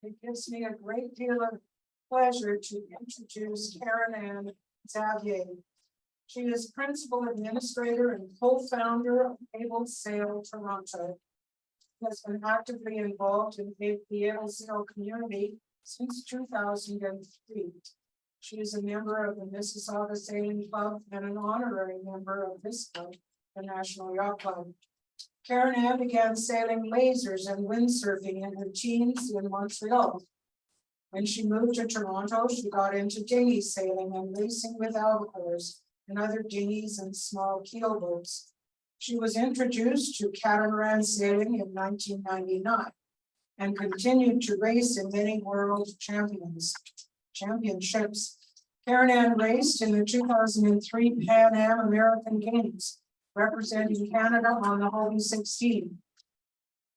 It gives me a great deal of pleasure to introduce Karen Ann Xavier. She is principal administrator and co-founder of Able Sail Toronto. She has been actively involved in the Able Sail community since 2003. She is a member of the Mississauga Sailing Club and an honorary member of this club, the National Yacht Club. Karen Ann began sailing lasers and windsurfing in her teens in Montreal. When she moved to Toronto, she got into dinghy sailing and racing with albacores and other dinghies and small keelboats. She was introduced to catamaran sailing in 1999 and continued to race in many world championships. Karen Ann raced in the 2003 Pan Am American Games, representing Canada on the Hobie 16.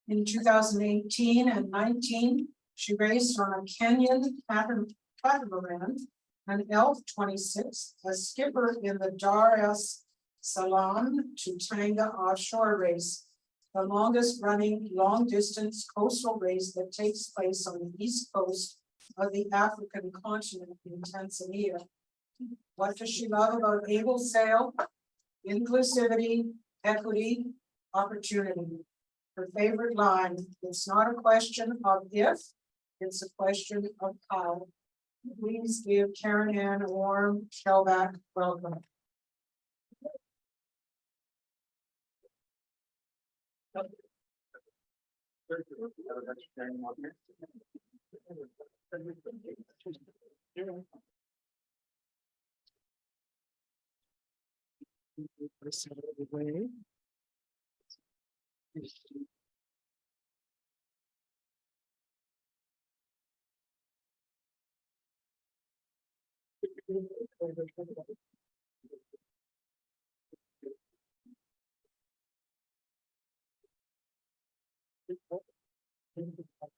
In 2018 and 19, she raced on a Kenyan catamaran, an Elf 26, as skipper in the Dar es Salaam to Tanga offshore race, the longest running long distance coastal race that takes place on the east coast of the African continent in Tanzania. What does she love about Able Sail? Inclusivity, equity, opportunity. Her favorite line, it's not a question of if, it's a question of how. Please give Karen Ann a warm Shellback welcome.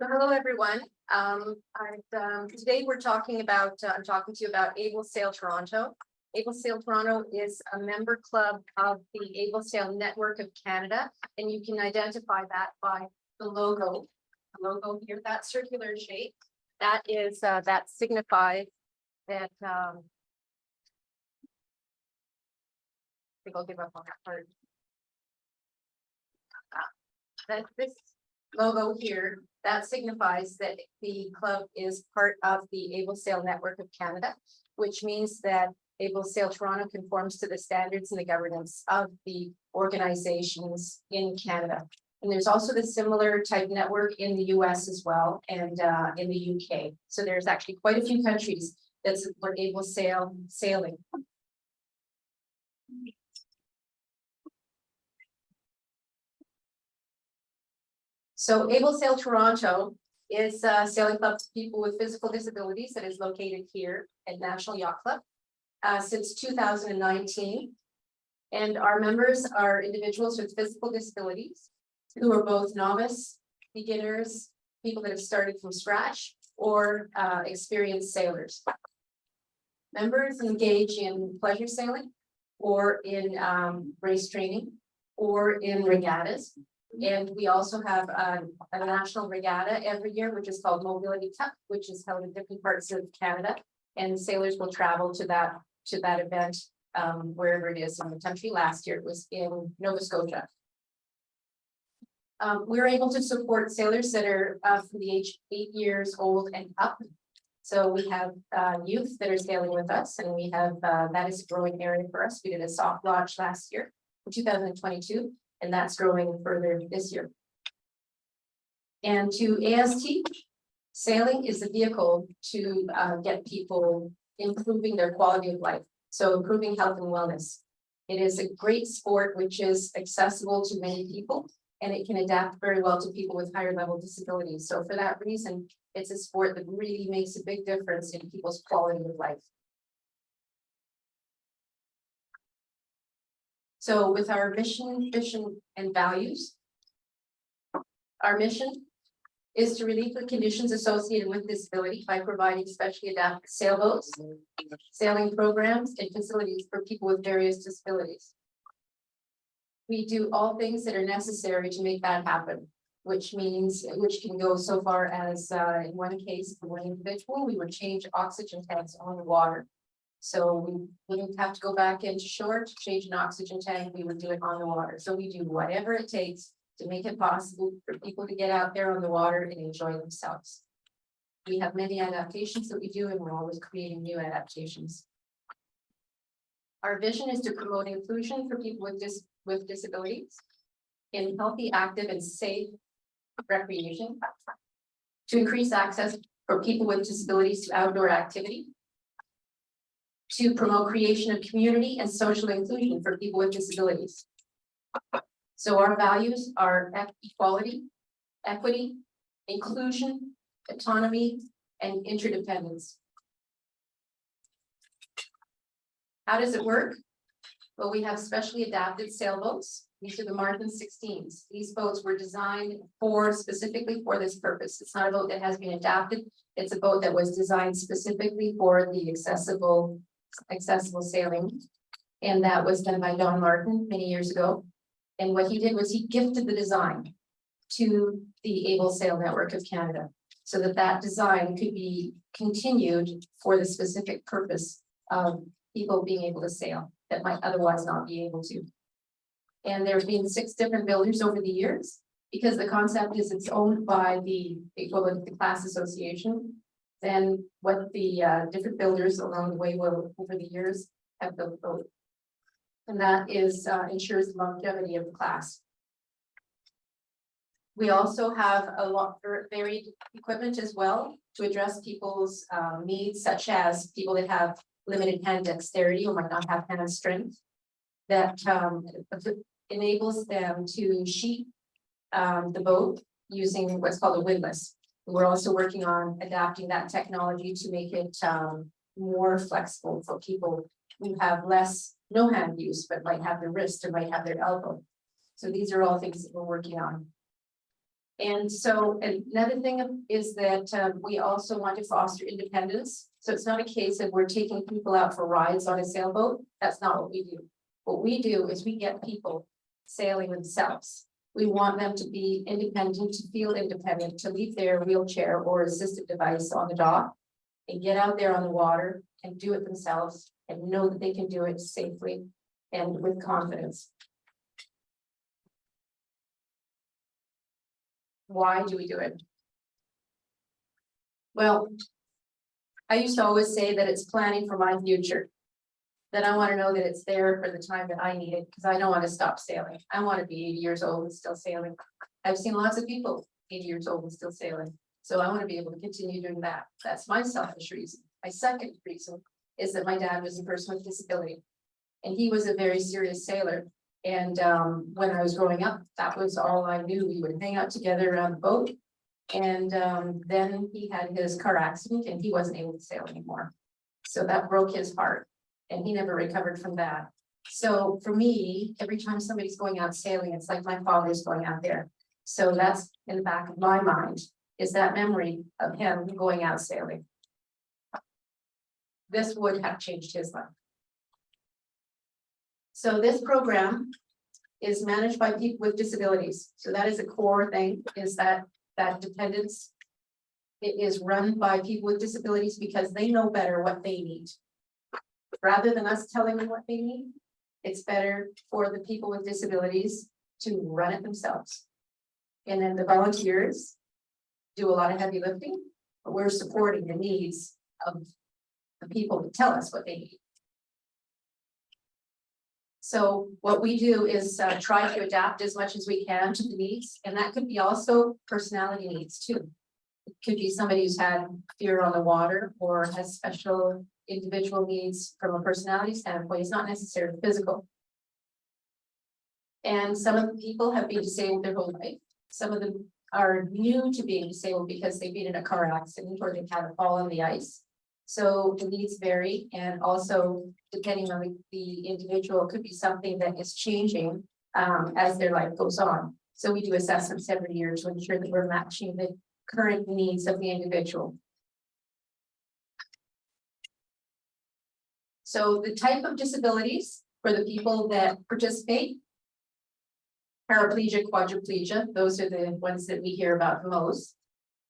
Hello, everyone. Today we're talking about, I'm talking to you about Able Sail Toronto. Able Sail Toronto is a member club of the Able Sail Network of Canada, and you can identify that by the logo. The logo here, that circular shape, that is that signifies that. I think I'll give up on that part. That this logo here, that signifies that the club is part of the Able Sail Network of Canada, which means that Able Sail Toronto conforms to the standards and the governance of the organizations in Canada. And there's also the similar type network in the US as well, and in the UK. So there's actually quite a few countries that support Able Sail sailing. So Able Sail Toronto is a sailing club for people with physical disabilities that is located here at National Yacht Club since 2019. And our members are individuals with physical disabilities who are both novice, beginners, people that have started from scratch, or experienced sailors. Members engage in pleasure sailing or in race training or in regattas. And we also have a national regatta every year, which is called Mobility Cup, which is held in different parts of Canada. And sailors will travel to that event wherever it is in the country. Last year it was in Nova Scotia. We're able to support sailors that are from the age 8 years old and up. So we have youth that are sailing with us, and we have that is a growing area for us. We did a soft launch last year, in 2022. And that's growing further this year. And to AST, sailing is a vehicle to get people improving their quality of life. So improving health and wellness. It is a great sport which is accessible to many people, and it can adapt very well to people with higher level disabilities. So for that reason, it's a sport that really makes a big difference in people's quality of life. So with our mission, vision, and values, our mission is to relieve the conditions associated with disability by providing specially adapted sailboats, sailing programs, and facilities for people with various disabilities. We do all things that are necessary to make that happen. which can go so far as, in one case, for one individual, we would change oxygen tanks on the water. So we wouldn't have to go back into shore to change an oxygen tank, we would do it on the water. So we do whatever it takes to make it possible for people to get out there on the water and enjoy themselves. We have many adaptations that we do, and we're always creating new adaptations. Our vision is to promote inclusion for people with disabilities in healthy, active, and safe recreation, to increase access for people with disabilities to outdoor activity, to promote creation of community and social inclusion for people with disabilities. So our values are equality, equity, inclusion, autonomy, and interdependence. How does it work? Well, we have specially adapted sailboats. These are the Martin 16s. These boats were designed specifically for this purpose. It's not a boat that has been adapted. It's a boat that was designed specifically for the accessible sailing. And that was done by Don Martin many years ago. And what he did was he gifted the design to the Able Sail Network of Canada, so that that design could be continued for the specific purpose of people being able to sail that might otherwise not be able to. And there's been 6 different builders over the years, because the concept is it's owned by the equivalent of the class association. Then what the different builders along the way will, over the years, have built both. And that is ensures the longevity of the class. We also have a lot of varied equipment as well to address people's needs, such as people that have limited hand dexterity or might not have hand strength, that enables them to sheet the boat using what's called a windlass. We're also working on adapting that technology to make it more flexible for people who have no hand use, but might have their wrist or might have their elbow. So these are all things that we're working on. And so another thing is that we also want to foster independence. So it's not a case of we're taking people out for rides on a sailboat. That's not what we do. What we do is we get people sailing themselves. We want them to be independent, to feel independent, to leave their wheelchair or assistive device on the dock and get out there on the water and do it themselves and know that they can do it safely and with confidence. Why do we do it? Well, I used to always say that it's planning for my future. That I want to know that it's there for the time that I need it, because I don't want to stop sailing. I want to be 80 years old and still sailing. I've seen lots of people 80 years old and still sailing. So I want to be able to continue doing that. That's my selfish reason. My second reason is that my dad was a person with disability. And he was a very serious sailor. And when I was growing up, that was all I knew. We would hang out together around the boat. And then he had his car accident and he wasn't able to sail anymore. So that broke his heart. And he never recovered from that. So for me, every time somebody's going out sailing, it's like my father's going out there. So that's in the back of my mind, is that memory of him going out sailing. This would have changed his life. So this program is managed by people with disabilities. So that is a core thing, is that dependence. It is run by people with disabilities because they know better what they need. Rather than us telling them what they need, it's better for the people with disabilities to run it themselves. And then the volunteers do a lot of heavy lifting, but we're supporting the needs of the people that tell us what they need. So what we do is try to adapt as much as we can to the needs, and that could be also personality needs too. It could be somebody who's had fear on the water or has special individual needs from a personality standpoint. It's not necessarily physical. And some of the people have been disabled their whole life. Some of them are new to being disabled because they've been in a car accident or they've had a fall on the ice. So the needs vary, and also depending on the individual, it could be something that is changing as their life goes on. So we do assessments every year to ensure that we're matching the current needs of the individual. So the type of disabilities for the people that participate paraplegia, quadriplegia, those are the ones that we hear about the most.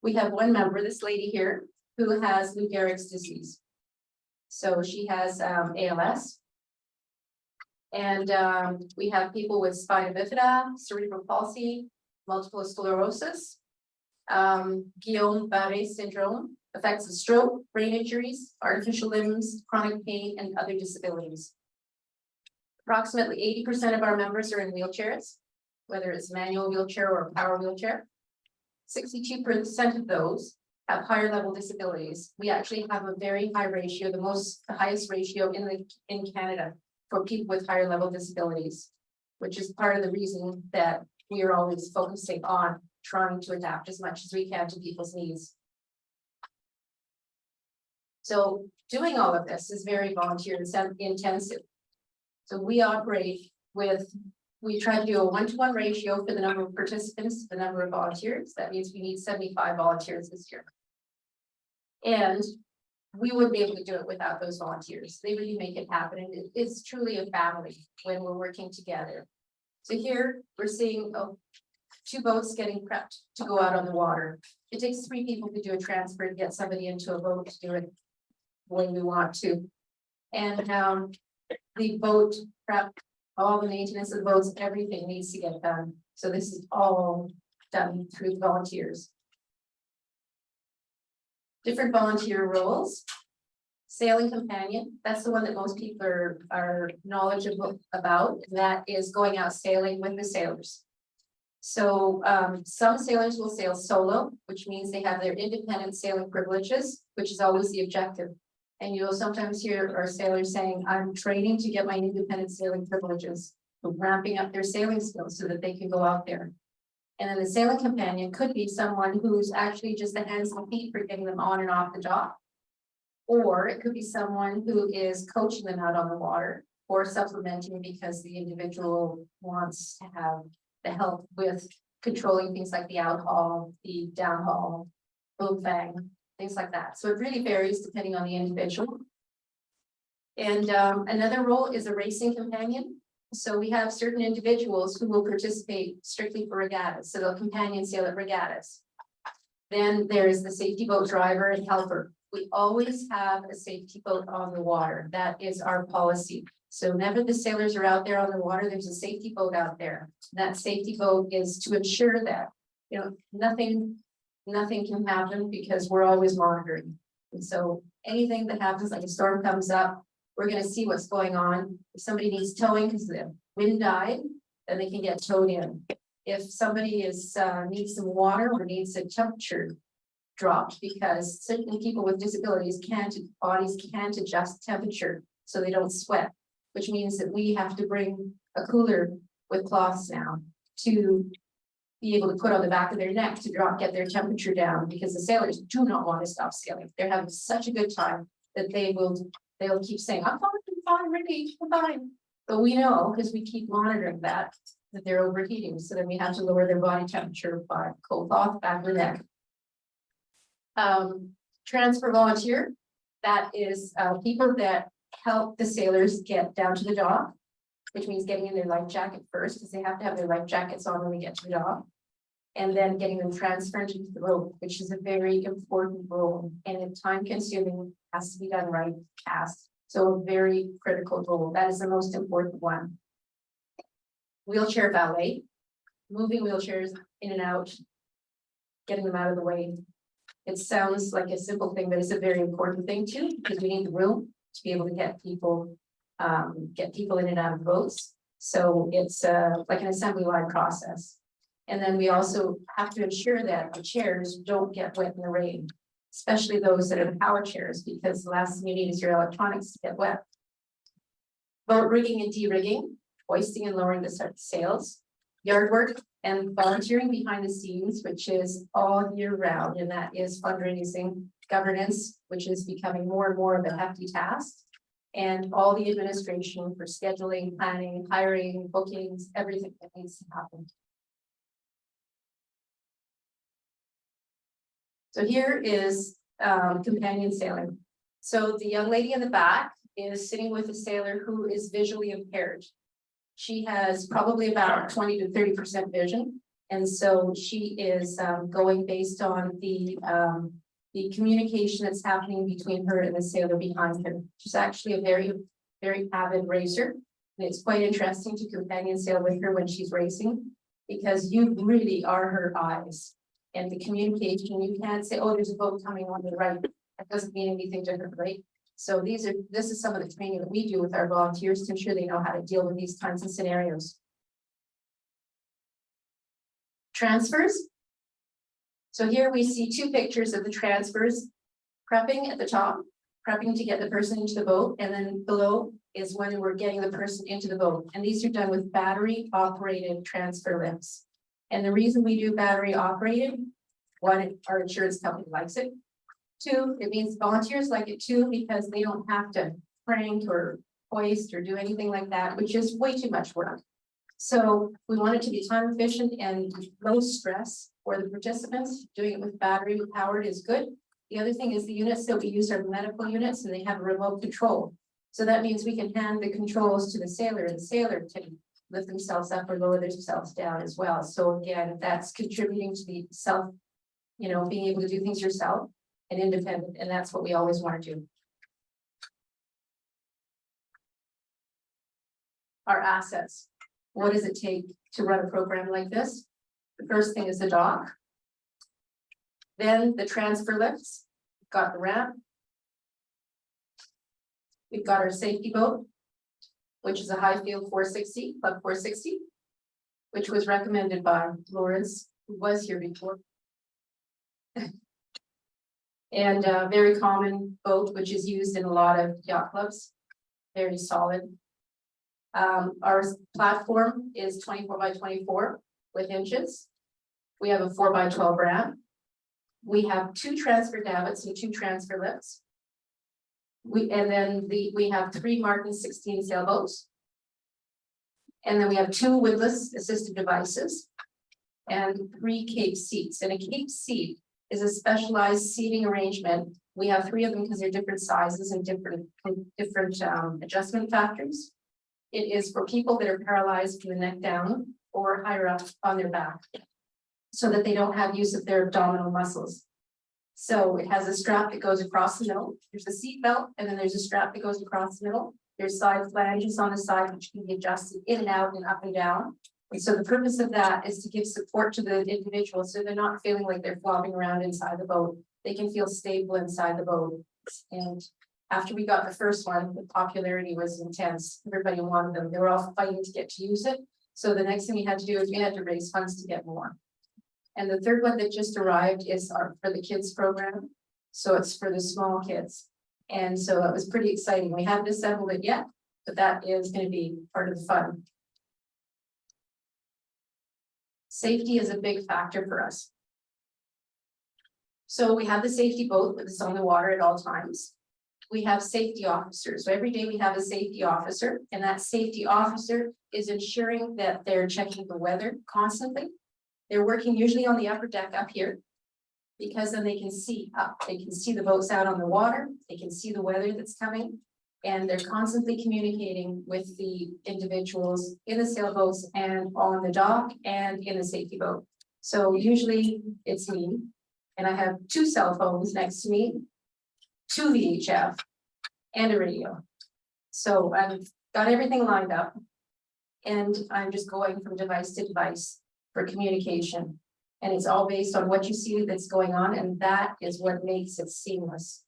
We have one member, this lady here, who has Lou Gehrig's disease. So she has ALS. And we have people with spina bifida, cerebral palsy, multiple sclerosis, Guillain-Barré syndrome, affects the stroke, brain injuries, artificial limbs, chronic pain, and other disabilities. Approximately 80% of our members are in wheelchairs, whether it's manual wheelchair or power wheelchair. 62% of those have higher level disabilities. We actually have a very high ratio, the highest ratio in Canada for people with higher level disabilities, which is part of the reason that we are always focusing on trying to adapt as much as we can to people's needs. So doing all of this is very volunteer intensive. So we operate with, we try to do a 1-to-1 ratio for the number of participants to the number of volunteers. That means we need 75 volunteers this year. And we wouldn't be able to do it without those volunteers. They really make it happen. And it's truly a family when we're working together. So here we're seeing 2 boats getting prepped to go out on the water. It takes 3 people to do a transfer to get somebody into a boat to do it when we want to. And the boat prep, all the maintenance of the boats, everything needs to get done. So this is all done through volunteers. Different volunteer roles. Sailing companion, that's the one that most people are knowledgeable about. That is going out sailing with the sailors. So some sailors will sail solo, which means they have their independent sailing privileges, which is always the objective. And you'll sometimes hear our sailors saying, I'm training to get my independent sailing privileges, ramping up their sailing skills so that they can go out there. And then the sailing companion could be someone who's actually just the hands and feet for getting them on and off the dock. Or it could be someone who is coaching them out on the water or supplementing because the individual wants to have the help with controlling things like the outhaul, the downhaul, boom bang, things like that. So it really varies depending on the individual. And another role is a racing companion. So we have certain individuals who will participate strictly for regattas. So they'll companion sail at regattas. Then there's the safety boat driver and helper. We always have a safety boat on the water. That is our policy. So whenever the sailors are out there on the water, there's a safety boat out there. That safety boat is to ensure that, you know, nothing can happen because we're always monitoring. And so anything that happens, like a storm comes up, we're going to see what's going on. If somebody needs towing because the wind died, then they can get towed in. If somebody needs some water or needs a temperature dropped, because certain people with disabilities bodies can't adjust temperature so they don't sweat, which means that we have to bring a cooler with cloths now to be able to put on the back of their neck to get their temperature down, because the sailors do not want to stop sailing. They're having such a good time that they'll keep saying, I'm fine, Ricky, I'm fine. But we know, because we keep monitoring that they're overheating. So then we have to lower their body temperature by cold cloth back of the neck. Transfer volunteer, that is people that help the sailors get down to the dock, which means getting in their life jacket first, because they have to have their life jackets on when they get to the dock, and then getting them transferred into the boat, which is a very important role, and it's time consuming, has to be done right, fast. So a very critical role. That is the most important one. Wheelchair valet, moving wheelchairs in and out, getting them out of the way. It sounds like a simple thing, but it's a very important thing too, because we need the room to be able to get people in and out of boats. So it's like an assembly line process. And then we also have to ensure that the chairs don't get wet in the rain, especially those that are the power chairs, because the last thing you need is your electronics to get wet. Boat rigging and de-rigging, hoisting and lowering the sails, yard work, and volunteering behind the scenes, which is all year round, and that is fundraising, governance, which is becoming more and more of a hefty task, and all the administration for scheduling, planning, hiring, bookings, everything that needs to happen. So here is companion sailing. So the young lady in the back is sitting with a sailor who is visually impaired. She has probably about 20 to 30% vision. And so she is going based on the communication that's happening between her and the sailor behind her. She's actually a very, very avid racer. And it's quite interesting to companion sail with her when she's racing, because you really are her eyes. And the communication, you can't say, oh, there's a boat coming on the right. That doesn't mean anything to her, right? So this is some of the training that we do with our volunteers to ensure they know how to deal with these kinds of scenarios. Transfers. So here we see two pictures of the transfers. Prepping at the top, prepping to get the person into the boat, and then below is when we're getting the person into the boat. And these are done with battery operated transfer lifts. And the reason we do battery operated, one, our insurance company likes it. Two, it means volunteers like it too, because they don't have to crank or hoist or do anything like that, which is way too much work. So we want it to be time efficient and low stress for the participants. Doing it with battery powered is good. The other thing is the units that we use are medical units, and they have a remote control. So that means we can hand the controls to the sailor, and the sailor can lift themselves up or lower themselves down as well. So again, that's contributing to the self, being able to do things yourself and independent. And that's what we always want to do. Our assets. What does it take to run a program like this? The first thing is the dock. Then the transfer lifts. We've got the ramp. We've got our safety boat, which is a high field 460, Club 460, which was recommended by Lawrence, who was here before. And a very common boat, which is used in a lot of yacht clubs. Very solid. Our platform is 24 by 24 with inches. We have a 4 by 12 ramp. We have 2 transfer davits and 2 transfer lifts. We have 3 Martin 16 sailboats. And then we have 2 windlass assisted devices and 3 Cape seats. And a Cape seat is a specialized seating arrangement. We have 3 of them because they're different sizes and different adjustment factors. It is for people that are paralyzed from the neck down or higher up on their back, so that they don't have use of their abdominal muscles. So it has a strap that goes across the middle. There's a seat belt, and then there's a strap that goes across the middle. There's side flanges on the side, which can be adjusted in and out and up and down. And so the purpose of that is to give support to the individual, so they're not feeling like they're flopping around inside the boat. They can feel stable inside the boat. And after we got the first one, the popularity was intense. Everybody wanted them. They were all fighting to get to use it. So the next thing we had to do is we had to raise funds to get more. And the third one that just arrived is for the kids program. So it's for the small kids. And so it was pretty exciting. We haven't assembled it yet, but that is going to be part of the fun. Safety is a big factor for us. So we have the safety boat that's on the water at all times. We have safety officers. So every day we have a safety officer, and that safety officer is ensuring that they're checking the weather constantly. They're working usually on the upper deck up here, because then they can see up. They can see the boats out on the water. They can see the weather that's coming, and they're constantly communicating with the individuals in the sailboats and on the dock and in the safety boat. So usually it's me, and I have 2 cell phones next to me, 2 VHF, and a radio. So I've got everything lined up, and I'm just going from device to device for communication. And it's all based on what you see that's going on, and that is what makes it seamless.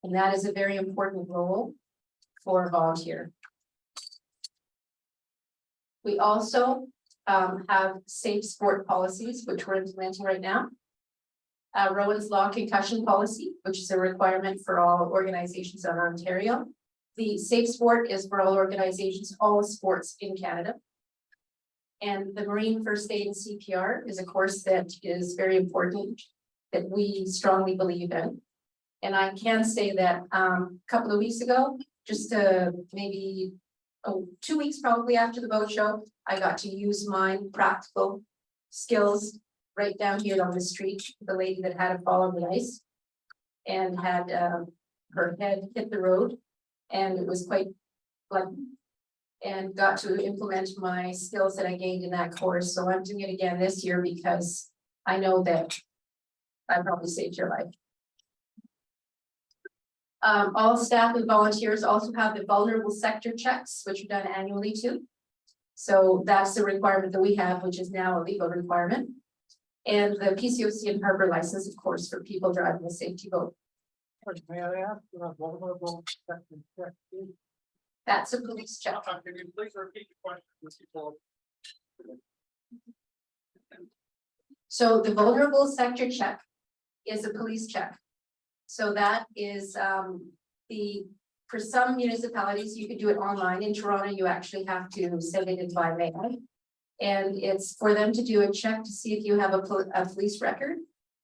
And that is a very important role for a volunteer. We also have safe sport policies, which we're implementing right now. Rowan's Law concussion policy, which is a requirement for all organizations in Ontario. The safe sport is for all organizations, all sports in Canada. And the Marine First Aid and CPR is a course that is very important, that we strongly believe in. And I can say that a couple of weeks ago, just maybe 2 weeks probably after the boat show, I got to use my practical skills right down here on the street. The lady that had a fall on the ice and had her head hit the road, and it was quite bloody. and got to implement my skills that I gained in that course. So I'm doing it again this year because I know that I probably saved your life. All staff and volunteers also have the vulnerable sector checks, which are done annually too. So that's the requirement that we have, which is now a legal requirement. And the PCOC and harbor license, of course, for people driving a safety boat. May I ask for a vulnerable sector check, please? That's a police check. Can you please repeat the question for people? So the vulnerable sector check is a police check. So that is for some municipalities, you can do it online. In Toronto, you actually have to send it in by mail. And it's for them to do a check to see if you have a police record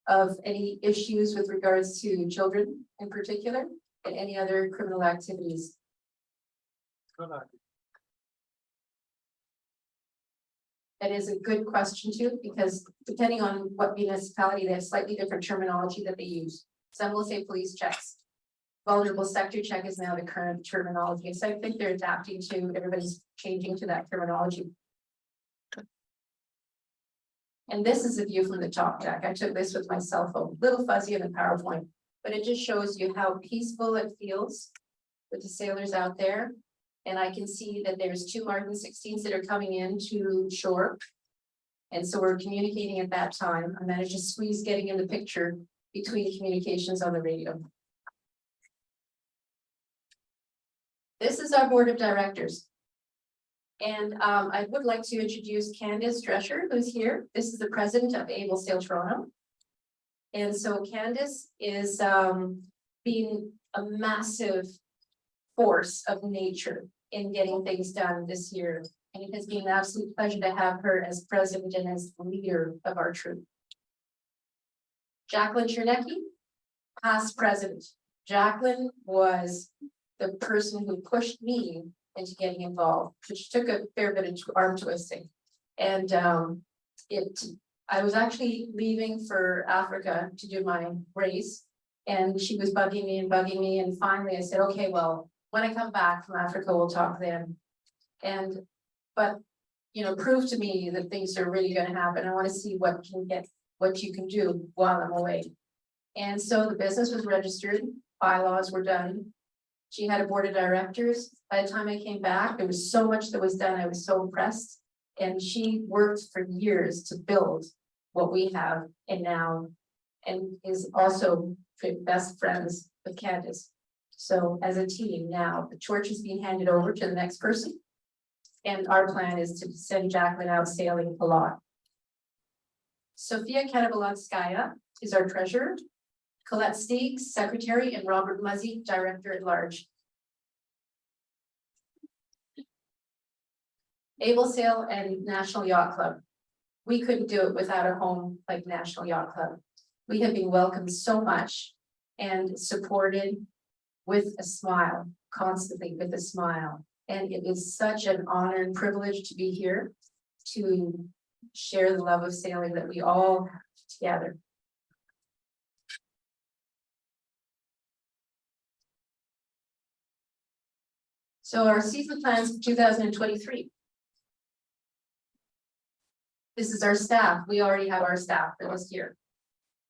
of any issues with regards to children in particular and any other criminal activities. That is a good question too, because depending on what municipality, they have slightly different terminology that they use. Some will say police checks. Vulnerable sector check is now the current terminology. So I think they're adapting to, everybody's changing to that terminology. And this is a view from the top deck. I took this with my cell phone, a little fuzzy in the PowerPoint, but it just shows you how peaceful it feels with the sailors out there. And I can see that there's 2 Martin 16s that are coming into shore. And so we're communicating at that time. I managed to squeeze getting in the picture between communications on the radio. This is our board of directors. And I would like to introduce Candace Drescher, who's here. This is the president of Able Sail Toronto. And so Candace is being a massive force of nature in getting things done this year. And it has been an absolute pleasure to have her as president and as leader of our troop. Jacqueline Chernecki, past president. Jacqueline was the person who pushed me into getting involved, which took a fair bit of arm twisting. And I was actually leaving for Africa to do my race, and she was bugging me, and finally I said, okay, well, when I come back from Africa, we'll talk then. But prove to me that things are really going to happen. I want to see what you can do while I'm away. And so the business was registered, bylaws were done. She had a board of directors. By the time I came back, there was so much that was done. I was so impressed. And she worked for years to build what we have and now, and is also best friends with Candace. So as a team now, the torch is being handed over to the next person. And our plan is to send Jacqueline out sailing a lot. Sophia Kanabalanskaya is our treasurer. Colette Steegs, secretary, and Robert Muzzy, director at large. Able Sail and National Yacht Club. We couldn't do it without a home like National Yacht Club. We have been welcomed so much and supported with a smile, constantly with a smile. And it is such an honor and privilege to be here to share the love of sailing that we all have together. So our season plans for 2023. This is our staff. We already have our staff for this year.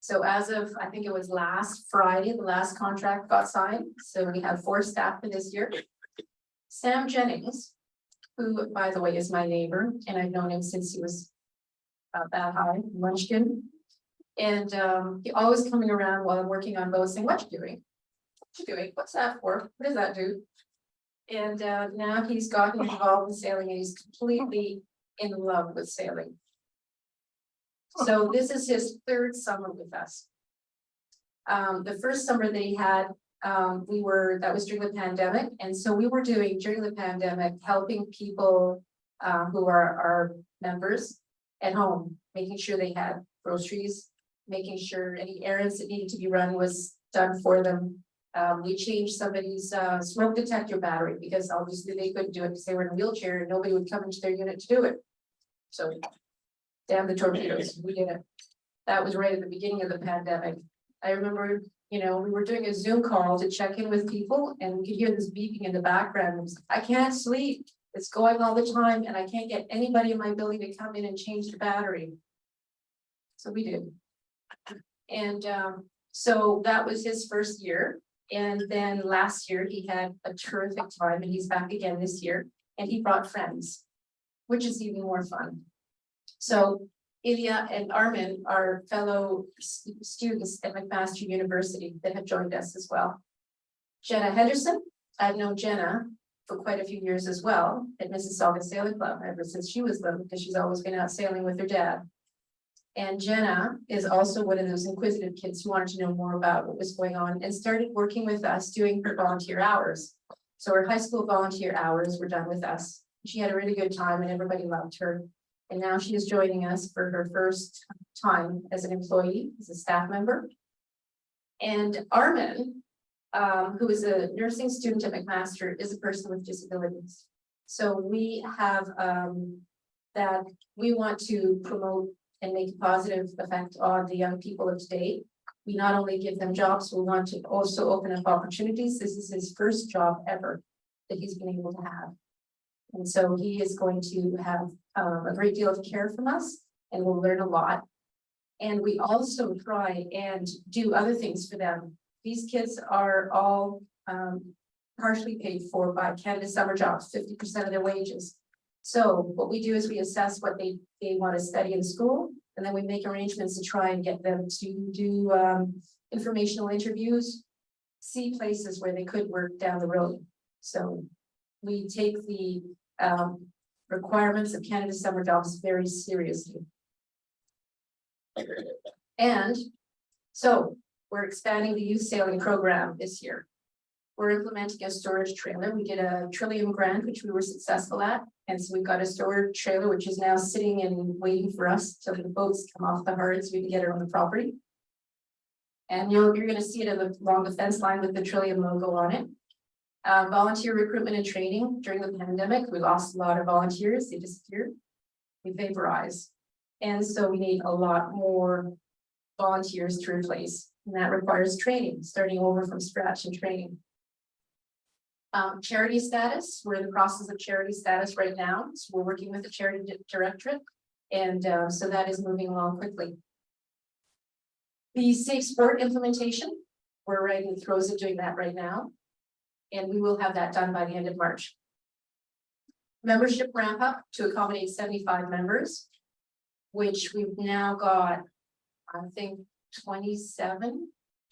So as of, I think it was last Friday, the last contract got signed. So we have 4 staff for this year. Sam Jennings, who, by the way, is my neighbor, and I've known him since he was about that high, munchkin. And he always coming around while I'm working on boats saying, what you doing? What you doing? What's that for? What does that do? And now he's gotten involved in sailing and he's completely in love with sailing. So this is his 3rd summer with us. The first summer that he had, that was during the pandemic. And so we were doing during the pandemic, helping people who are our members at home, making sure they had groceries, making sure any errands that needed to be run was done for them. We changed somebody's smoke detector battery because obviously they couldn't do it because they were in a wheelchair and nobody would come into their unit to do it. So damn the torpedoes, we did it. That was right at the beginning of the pandemic. I remember, we were doing a Zoom call to check in with people and we could hear this beeping in the background. It was, I can't sleep. It's going all the time and I can't get anybody in my building to come in and change the battery. So we did. And so that was his first year. And then last year he had a terrific time and he's back again this year. And he brought friends, which is even more fun. So Ilya and Armin are fellow students at McMaster University that have joined us as well. Jenna Henderson, I've known Jenna for quite a few years as well at Mississauga Sailing Club ever since she was little, because she's always been out sailing with her dad. And Jenna is also one of those inquisitive kids who wanted to know more about what was going on and started working with us doing her volunteer hours. So her high school volunteer hours were done with us. She had a really good time and everybody loved her. And now she is joining us for her first time as an employee, as a staff member. And Armin, who is a nursing student at McMaster, is a person with disabilities. So we have that we want to promote and make a positive effect on the young people of today. We not only give them jobs, we want to also open up opportunities. This is his first job ever that he's been able to have. And so he is going to have a great deal of care from us and will learn a lot. And we also try and do other things for them. These kids are all partially paid for by Canada Summer Jobs, 50% of their wages. So what we do is we assess what they want to study in school, and then we make arrangements to try and get them to do informational interviews, see places where they could work down the road. So we take the requirements of Canada Summer Jobs very seriously. And so we're expanding the youth sailing program this year. We're implementing a storage trailer. We did a Trillium grant, which we were successful at. And so we've got a storage trailer, which is now sitting and waiting for us till the boats come off the hard so we can get it on the property. And you're going to see it along the fence line with the Trillium logo on it. Volunteer recruitment and training during the pandemic. We lost a lot of volunteers. They disappeared. We vaporized. And so we need a lot more volunteers to replace. And that requires training, starting over from scratch and training. Charity status, we're in the process of charity status right now. So we're working with the charity directorate. And so that is moving along quickly. The safe sport implementation, we're right in the throes of doing that right now. And we will have that done by the end of March. Membership ramp up to accommodate 75 members, which we've now got, I think, 27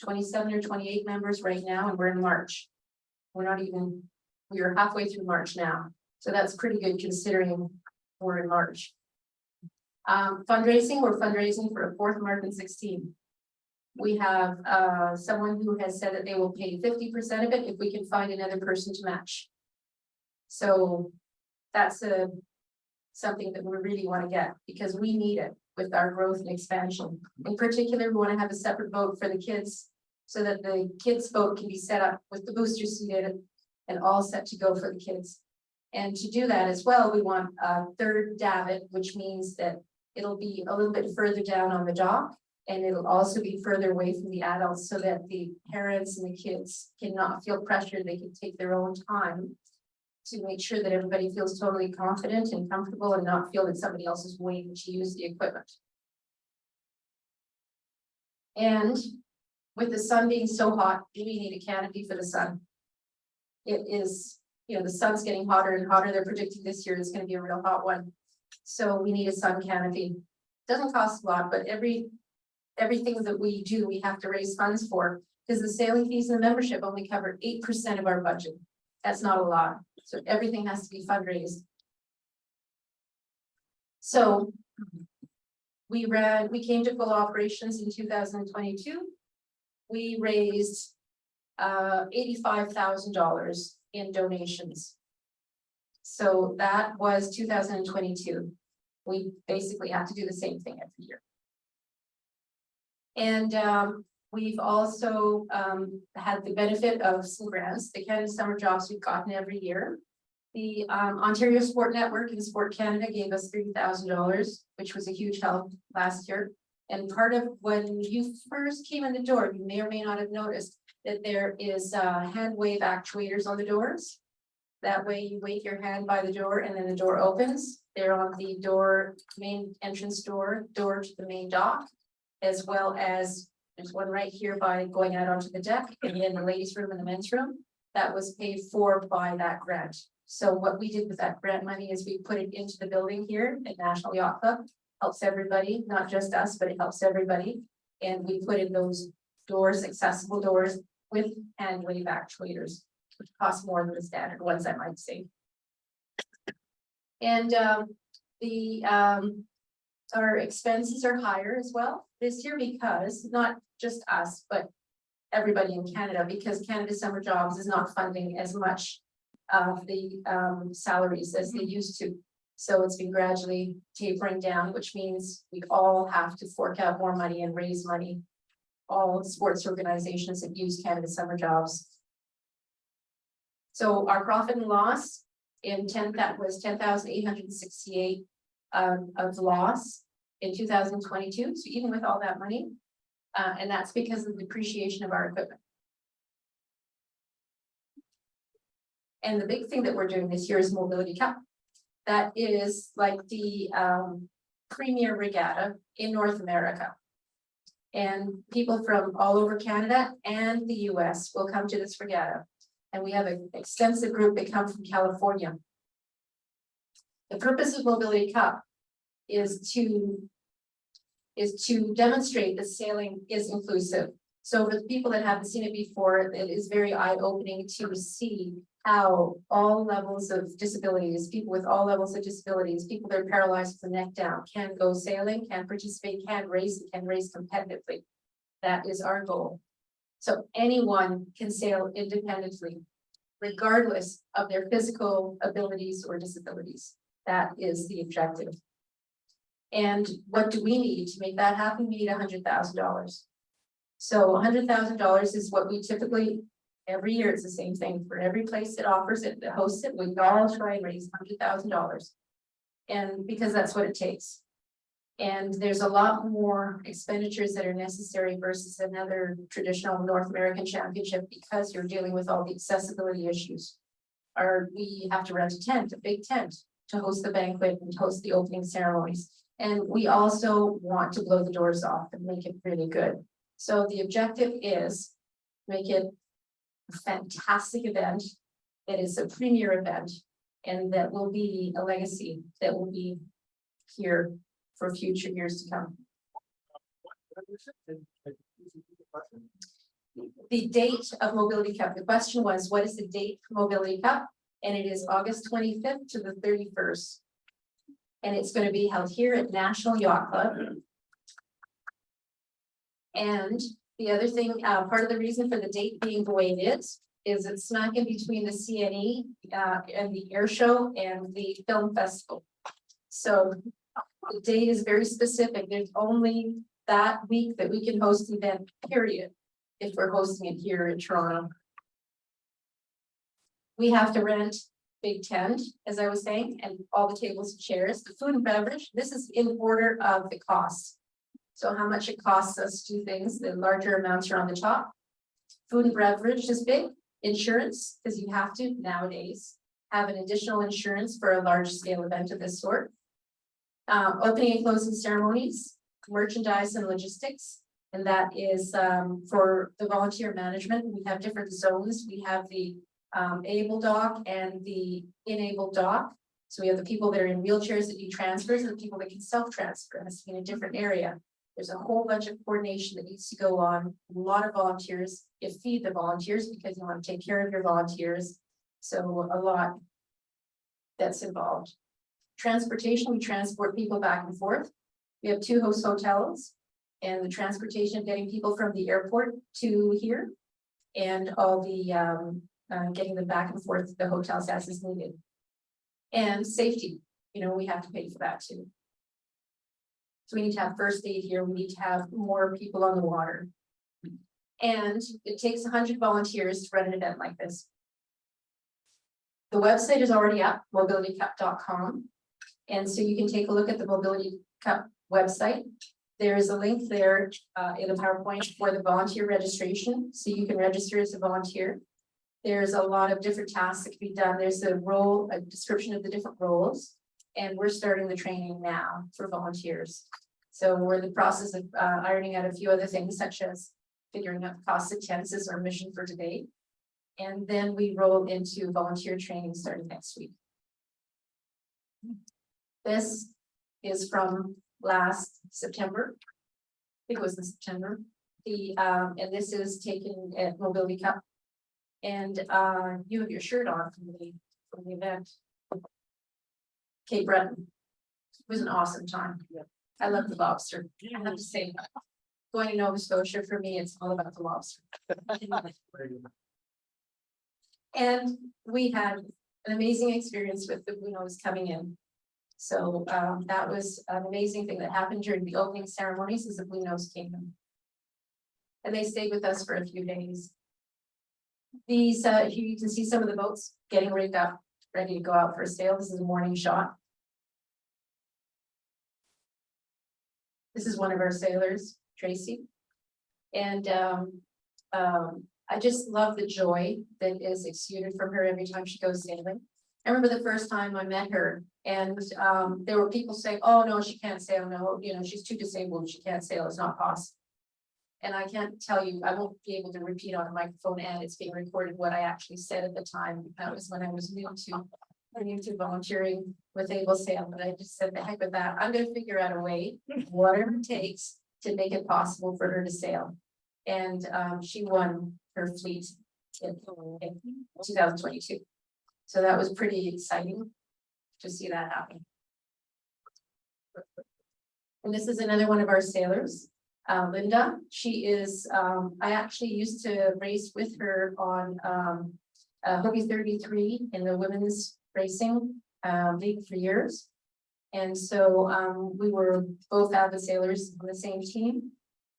or 28 members right now, and we're in March. We are halfway through March now. So that's pretty good considering we're in March. Fundraising, we're fundraising for a fourth Martin 16. We have someone who has said that they will pay 50% of it if we can find another person to match. So that's something that we really want to get because we need it with our growth and expansion. In particular, we want to have a separate boat for the kids so that the kids' boat can be set up with the booster seat in it and all set to go for the kids. And to do that as well, we want a third davit, which means that it'll be a little bit further down on the dock. And it'll also be further away from the adults so that the parents and the kids cannot feel pressured. They can take their own time to make sure that everybody feels totally confident and comfortable and not feel that somebody else is waiting to use the equipment. And with the sun being so hot, we need a canopy for the sun. It is, the sun's getting hotter and hotter. They're predicting this year is going to be a real hot one. So we need a sun canopy. Doesn't cost a lot, but everything that we do, we have to raise funds for because the sailing fees and the membership only cover 8% of our budget. That's not a lot. So everything has to be fundraised. So we came to full operations in 2022. We raised $85,000 in donations. So that was 2022. We basically have to do the same thing every year. And we've also had the benefit of some grants, the Canada Summer Jobs we've gotten every year. The Ontario Sport Network and Sport Canada gave us $30,000, which was a huge help last year. And part of when you first came in the door, you may or may not have noticed that there is hand wave actuators on the doors. That way you wave your hand by the door and then the door opens. They're on the door, main entrance door to the main dock. As well as, there's one right here by going out onto the deck, and then the ladies' room and the men's room. That was paid for by that grant. So what we did with that grant money is we put it into the building here at National Yacht Club. Helps everybody, not just us, but it helps everybody. And we put in those doors, accessible doors with hand wave actuators, which cost more than the standard ones, I might say. And our expenses are higher as well this year because not just us, but everybody in Canada, because Canada Summer Jobs is not funding as much of the salaries as they used to. So it's been gradually tapering down, which means we all have to fork out more money and raise money. All sports organizations that use Canada Summer Jobs. So our profit and loss that was 10,868 of loss in 2022. So even with all that money, and that's because of the depreciation of our equipment. And the big thing that we're doing this year is Mobility Cup. That is like the premier regatta in North America. And people from all over Canada and the US will come to this regatta. And we have an extensive group that come from California. The purpose of Mobility Cup is to demonstrate that sailing is inclusive. So for the people that haven't seen it before, it is very eye-opening to see how all levels of disabilities, people with all levels of disabilities, people that are paralyzed from the neck down, can go sailing, can participate, can race competitively. That is our goal. So anyone can sail independently, regardless of their physical abilities or disabilities. That is the objective. And what do we need to make that happen? We need $100,000. So $100,000 is what we typically, every year it's the same thing for every place that offers it, that hosts it, we all try and raise $100,000. And because that's what it takes. And there's a lot more expenditures that are necessary versus another traditional North American championship because you're dealing with all the accessibility issues. We have to rent a tent, a big tent, to host the banquet and host the opening ceremonies. And we also want to blow the doors off and make it really good. So the objective is make it a fantastic event. That is a premier event and that will be a legacy that will be here for future years to come. The date of Mobility Cup, the question was, what is the date for Mobility Cup? And it is August 25th to the 31st. And it's going to be held here at National Yacht Club. And the other thing, part of the reason for the date being the way it is it's smack in between the CNE and the air show and the film festival. So the date is very specific. There's only that week that we can host the event, period, if we're hosting it here in Toronto. We have to rent big tent, as I was saying, and all the tables and chairs, the food and beverage. This is in order of the cost. So how much it costs us to do things, the larger amounts are on the top. Food and beverage is big. Insurance, because you have to nowadays have an additional insurance for a large scale event of this sort. Opening and closing ceremonies, merchandise and logistics. And that is for the volunteer management. We have different zones. We have the able dock and the enabled dock. So we have the people that are in wheelchairs that need transfers and the people that can self-transfer. And it's in a different area. There's a whole bunch of coordination that needs to go on. A lot of volunteers. You feed the volunteers because you want to take care of your volunteers. So a lot that's involved. Transportation, we transport people back and forth. We have 2 host hotels and the transportation getting people from the airport to here and all the getting them back and forth to the hotels as is needed. And safety, we have to pay for that too. So we need to have first aid here. We need to have more people on the water. And it takes 100 volunteers to run an event like this. The website is already up, mobilitycup.com. And so you can take a look at the Mobility Cup website. There is a link there in the PowerPoint for the volunteer registration. So you can register as a volunteer. There's a lot of different tasks that can be done. There's a description of the different roles. And we're starting the training now for volunteers. So we're in the process of ironing out a few other things, such as figuring out the cost of tents as our mission for today. And then we roll into volunteer training starting next week. This is from last September. I think it was in September. And this is taken at Mobility Cup. And you have your shirt on from the event. Cape Breton. It was an awesome time. I love the lobster. I have to say, going to Nova Scotia, for me, it's all about the lobster. And we had an amazing experience with the Blue Nose coming in. So that was an amazing thing that happened during the opening ceremonies as the Blue Nose came in. And they stayed with us for a few days. These, you can see some of the boats getting rigged up, ready to go out for a sail. This is a morning shot. This is one of our sailors, Tracy. And I just love the joy that is exuded from her every time she goes sailing. I remember the first time I met her, and there were people saying, oh no, she can't sail, no, you know, she's too disabled, she can't sail, it's not possible. And I can't tell you, I won't be able to repeat on a microphone, and it's being recorded what I actually said at the time. That was when I was new to volunteering with Able Sail, but I just said, the heck with that, I'm gonna figure out a way, whatever it takes, to make it possible for her to sail. And she won her fleet in 2022. So that was pretty exciting to see that happen. And this is another one of our sailors, Linda. She is, I actually used to race with her on Hobie 33 in the women's racing league for years. And so we were both avid sailors on the same team.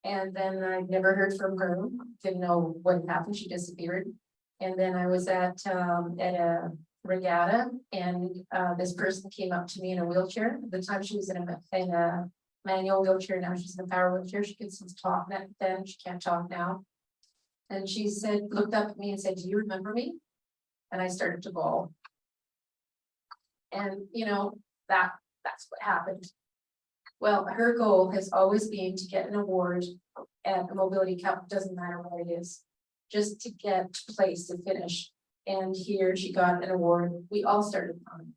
And then I never heard from her, didn't know what happened, she disappeared. And then I was at a regatta, and this person came up to me in a wheelchair. At the time she was in a manual wheelchair, now she's in a power wheelchair. She could still talk then, she can't talk now. And she said, looked up at me and said, do you remember me? And I started to bawl. And you know, that's what happened. Well, her goal has always been to get an award at the Mobility Cup, doesn't matter what it is, just to get place to finish. And here she got an award. We all started crying.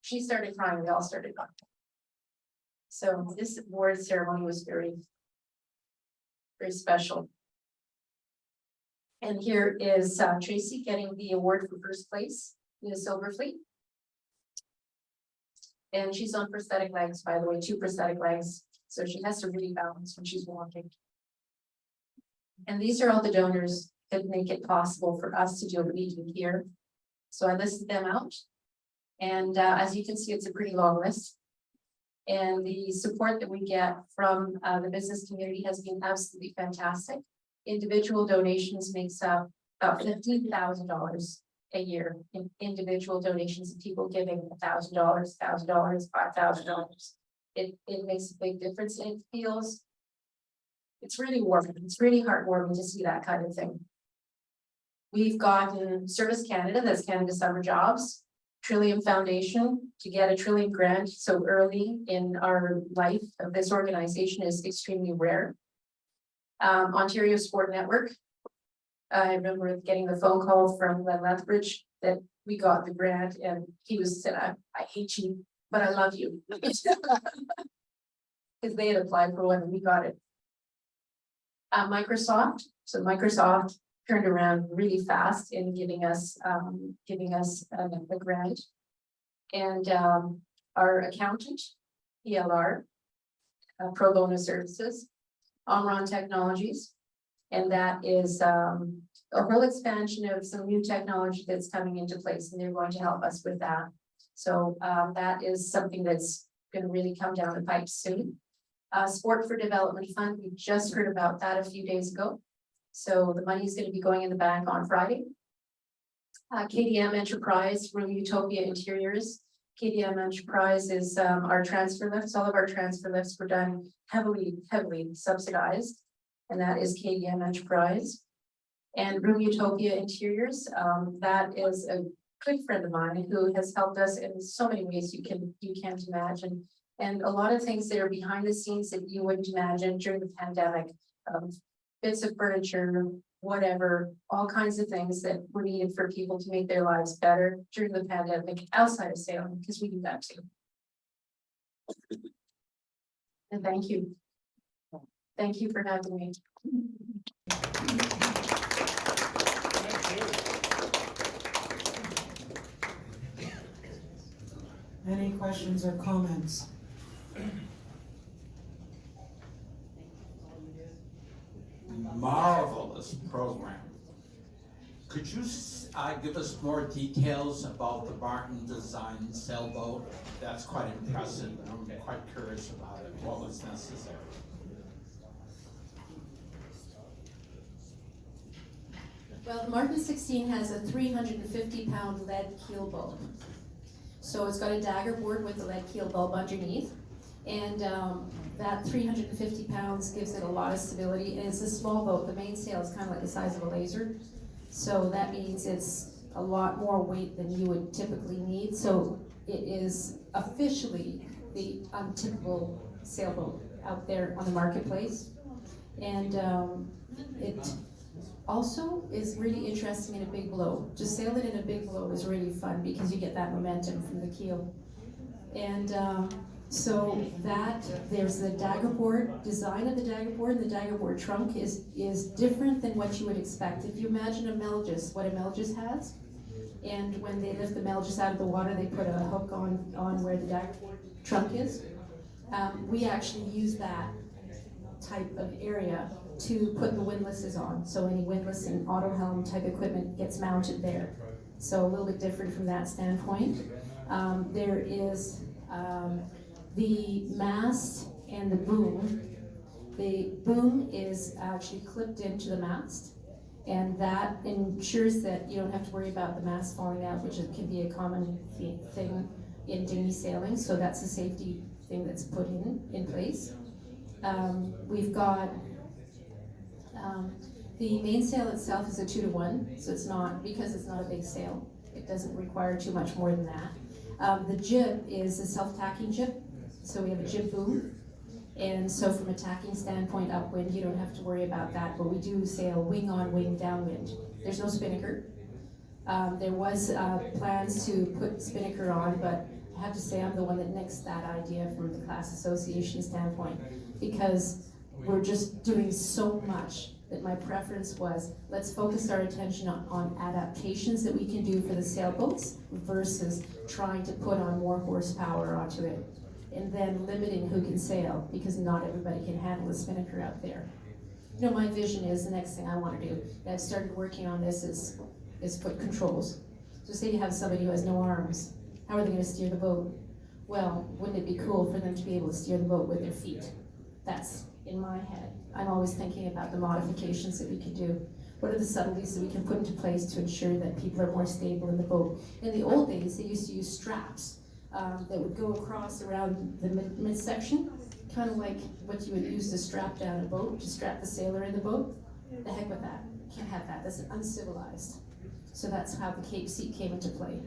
She started crying, we all started crying. So this award ceremony was very, very special. And here is Tracy getting the award for first place in the Silver Fleet. And she's on prosthetic legs, by the way, 2 prosthetic legs. So she has to really balance when she's walking. And these are all the donors that make it possible for us to do what we do here. So I listed them out. And as you can see, it's a pretty long list. And the support that we get from the business community has been absolutely fantastic. Individual donations makes up about $15,000 a year in individual donations, and people giving $1,000, $1,000, $5,000. It makes a big difference, and it feels, it's really warming. It's really heartwarming to see that kind of thing. We've gotten Service Canada, that's Canada Summer Jobs, Trillium Foundation to get a Trillium grant so early in our life of this organization is extremely rare. Ontario Sport Network. I remember getting the phone call from Len Lethbridge that we got the grant, and he said, I hate you, but I love you. Because they had applied for one and we got it. Microsoft. So Microsoft turned around really fast in giving us a grant. And our accountant, ELR, Pro Bono Services, Omron Technologies. And that is a whole expansion of some new technology that's coming into place, and they're going to help us with that. So that is something that's going to really come down the pipe soon. Sport for Development Fund, we just heard about that a few days ago. So the money is going to be going in the bank on Friday. KDM Enterprise, Room Utopia Interiors. KDM Enterprise is our transfer lifts. All of our transfer lifts were done heavily subsidized. And that is KDM Enterprise. And Room Utopia Interiors, that is a good friend of mine who has helped us in so many ways you can't imagine. And a lot of things that are behind the scenes that you wouldn't imagine during the pandemic, bits of furniture, whatever, all kinds of things that were needed for people to make their lives better during the pandemic outside of sailing, because we do that too. And thank you. Thank you for having me. Any questions or comments? Marvelous program. Could you give us more details about the Martin design sailboat? That's quite impressive. I'm quite curious about it. What was necessary? Well, the Martin 16 has a 350-pound lead keel bulb. So it's got a dagger board with the lead keel bulb underneath. And that 350 pounds gives it a lot of stability. And it's a small boat. The mainsail is kind of like the size of a laser. So that means it's a lot more weight than you would typically need. So it is officially the untypical sailboat out there on the marketplace. And it also is really interesting in a big blow. To sail it in a big blow is really fun because you get that momentum from the keel. And so that there's the dagger board, design of the dagger board, and the dagger board trunk is different than what you would expect. If you imagine a melgis, what a melgis has, and when they lift the melgis out of the water, they put a hook on where the dagger board trunk is. We actually use that type of area to put the windlasses on. So any windlass and auto helm type equipment gets mounted there. So a little bit different from that standpoint. There is the mast and the boom. The boom is actually clipped into the mast, and that ensures that you don't have to worry about the mast falling out, which can be a common thing in dinghy sailing. So that's a safety thing that's put in place. We've got the mainsail itself is a 2-to-1, so it's not, because it's not a big sail, it doesn't require too much more than that. The jib is a self-tacking jib, so we have a jib boom. And so from a tacking standpoint, upwind, you don't have to worry about that, but we do sail wing on wing downwind. There's no spinnaker. There was plans to put spinnaker on, but I have to say I'm the one that nixed that idea from the class association standpoint, because we're just doing so much that my preference was, let's focus our attention on adaptations that we can do for the sailboats versus trying to put on more horsepower onto it, and then limiting who can sail, because not everybody can handle a spinnaker out there. You know, my vision is, the next thing I want to do, and I've started working on this, is put controls. So say you have somebody who has no arms, how are they going to steer the boat? Well, wouldn't it be cool for them to be able to steer the boat with their feet? That's in my head. I'm always thinking about the modifications that we could do. What are the subtleties that we can put into place to ensure that people are more stable in the boat? In the old days, they used to use straps that would go across around the midsection, kind of like what you would use to strap down a boat, to strap the sailor in the boat. The heck with that. Can't have that. That's uncivilized. So that's how the Cape seat came into play.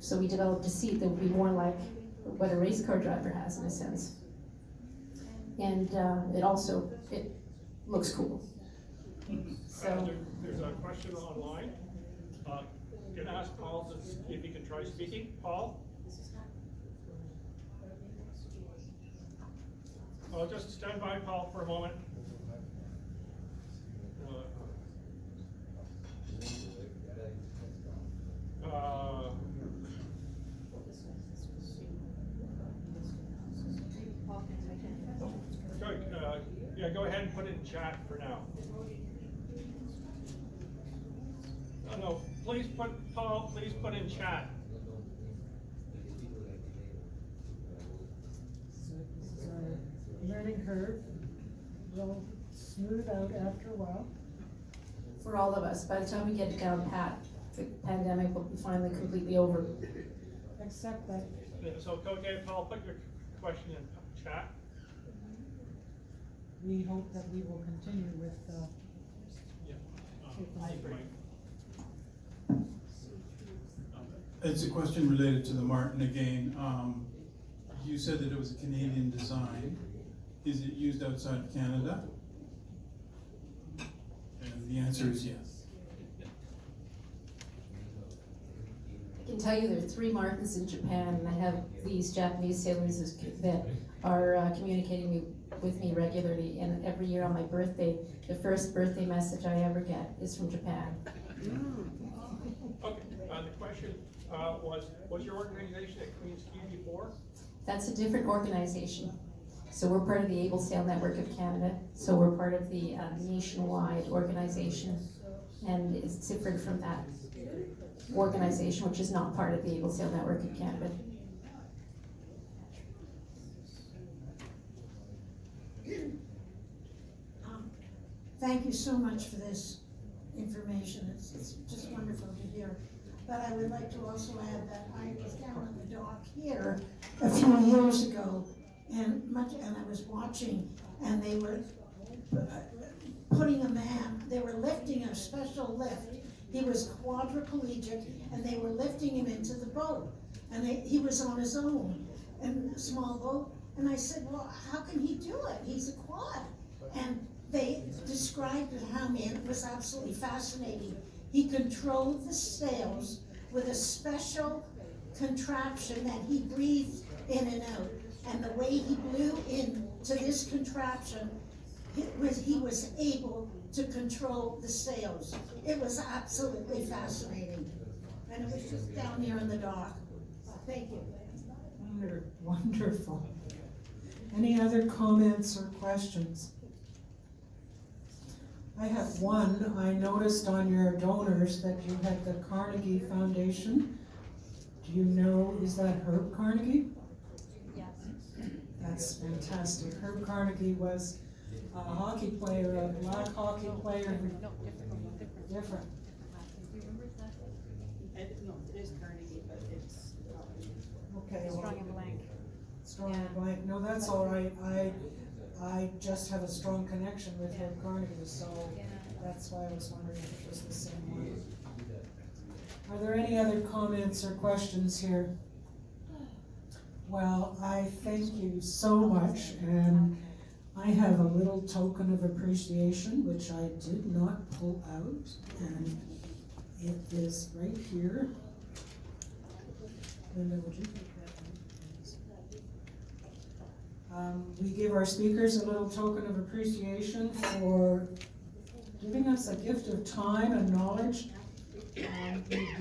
So we developed a seat that would be more like what a race car driver has, in a sense. And it looks cool. So There's a question online. Can I ask Paul to see if he can try speaking? Paul? Just stand by, Paul, for a moment. Yeah, go ahead and put it in chat for now. No, please put, Paul, please put in chat. This is a learning curve. Will smooth out after a while. for all of us, by the time we get it down pat, the pandemic will be finally completely over. Except that So, okay, Paul, put your question in chat. we hope that we will continue with Yeah. It's a question related to the Martin again. You said that it was a Canadian design. Is it used outside of Canada? And the answer is yes. I can tell you there are 3 Martins in Japan, and I have these Japanese sailors that are communicating with me regularly, and every year on my birthday, the first birthday message I ever get is from Japan. Okay, the question was your organization at Queen's Quay before? That's a different organization. So we're part of the Able Sail Network of Canada, so we're part of the nationwide organization, and it's different from that organization, which is not part of the Able Sail Network of Canada. Thank you so much for this information. It's just wonderful to hear. But I would like to also add that I was down on the dock here a few years ago, and I was watching, and they were putting a man, they were lifting a special lift. He was quadriplegic, and they were lifting him into the boat. And he was on his own in a small boat. And I said, well, how can he do it? He's a quad. And they described how, man, it was absolutely fascinating. He controlled the sails with a special contraption that he breathed in and out. And the way he blew into this contraption, he was able to control the sails. It was absolutely fascinating. And it was just down here in the dock. Thank you. Wonderful. Any other comments or questions? I have one. I noticed on your donors that you had the Carnegie Foundation. Do you know, is that Herb Carnegie? Yes. That's fantastic. Herb Carnegie was a hockey player, a black hockey player. Different. No, it is Carnegie, but it's. Okay. Strong and blank. Strong and blank. No, that's all right. I just have a strong connection with Herb Carnegie, so that's why I was wondering if it was the same one. Are there any other comments or questions here? Well, I thank you so much, and I have a little token of appreciation, which I did not pull out, and it is right here. Linda, would you take that? We give our speakers a little token of appreciation for giving us a gift of time and knowledge. We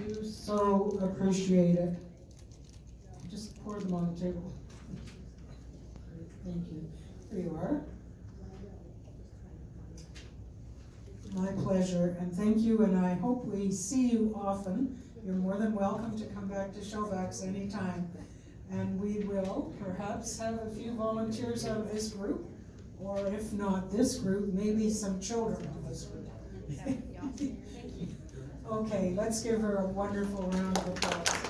do so appreciate it. Just pour them on the table. Thank you. Here you are. My pleasure, and thank you, and I hope we see you often. You're more than welcome to come back to Shellbacks anytime. And we will perhaps have a few volunteers out of this group, or if not this group, maybe some children of this group. Okay, let's give her a wonderful round of applause.